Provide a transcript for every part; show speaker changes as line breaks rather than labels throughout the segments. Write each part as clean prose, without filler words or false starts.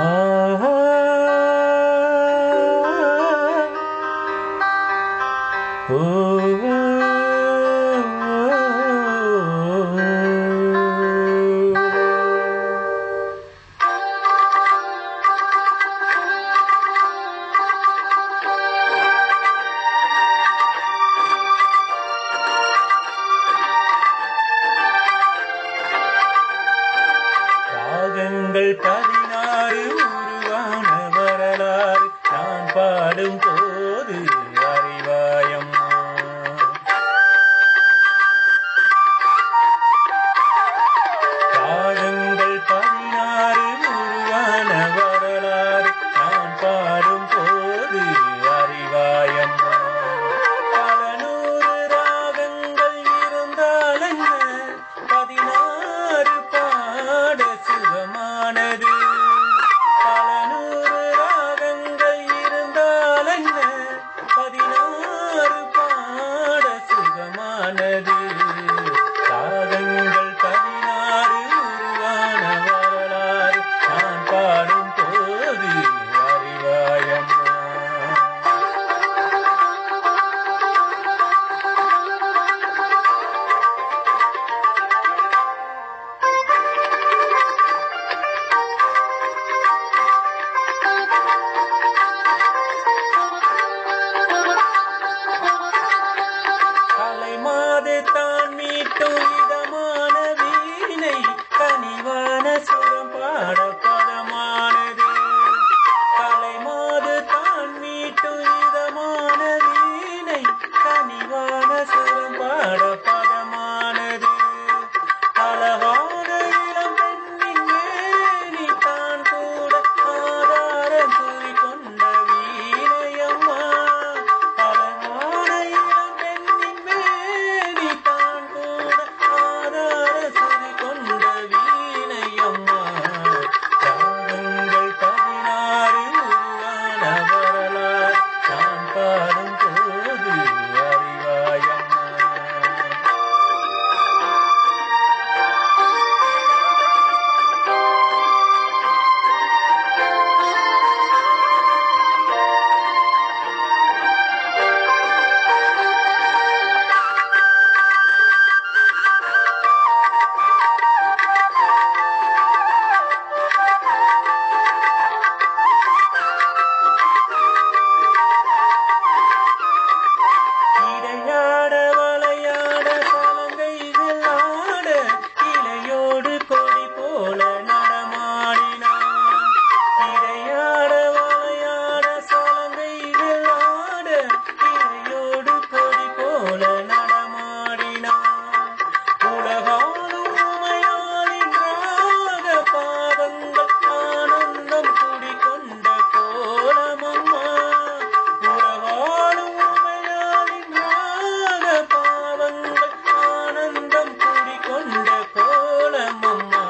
ஆஹா ஓ ராகங்கள் 16 உருவான வரலாறு நான் பாடும் போது அறிவாயம்மா. ராகங்கள் 16 உருவான வரலாறு நான் பாடும் போது அறிவாயம்மா. பல நூறு ராகங்கள் இருந்தால் என்ன 16 பாட சுகமானது. பல நூறு ராகங்கள் இருந்தால் என்ன 16 பாட சுகமானது. ராகங்கள் 16 உருவான வரலாறு நான் பாடும் போது அறிவாயம்மா. தான் மீட்டும் இதமான வீணை கனிவான சுரம் பாட பதமானது. கலைமாது தான் மீட்டும் இதமான வீணை கனிவான சுரம் பாட பதமானது. அழகான இளம் பெண்ணின் மேனி தான் கூட ஆதாரம் துரி கொண்ட வீணையம்மா. அழகான இளம் பெண்ணின் மேனி தான் கூட ஆதார சுரி கொண்ட வீணையம்மா. ராகங்கள் 16 உருவான வரலாறு நான் பாடும் போது அறிவாயம்மா. இடையாட வளையாட சலங்கைகள் ஆட இலையோடு கொடி போல நடமாடினான். இடையாட வளையாட சலங்கைகள் ஆட இலையோடு கொடி போல நடமாடினான். உலகாலும் உமையாளின் ராக பாவங்கள் ஆனந்தம் குடிகொண்ட கோலமம்மா. உலகாலும் உமையாளின் ராக பாவங்கள் ஆனந்தம் குடிகொண்ட கோலமம்மா.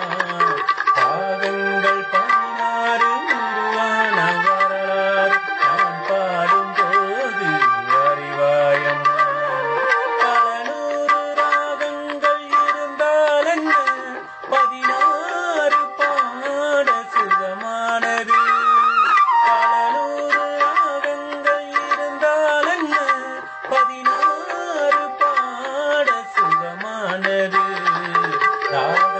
ராகங்கள் 16 உருவான வரலாறு நான் பாடும் போது அறிவாயம்மா. பல நூறு ராகங்கள் இருந்தால் என்ன 16 பாட சுகமானது. பல நூறு ராகங்கள் இருந்தால் என்ன 16 பாட சுகமானது. ராக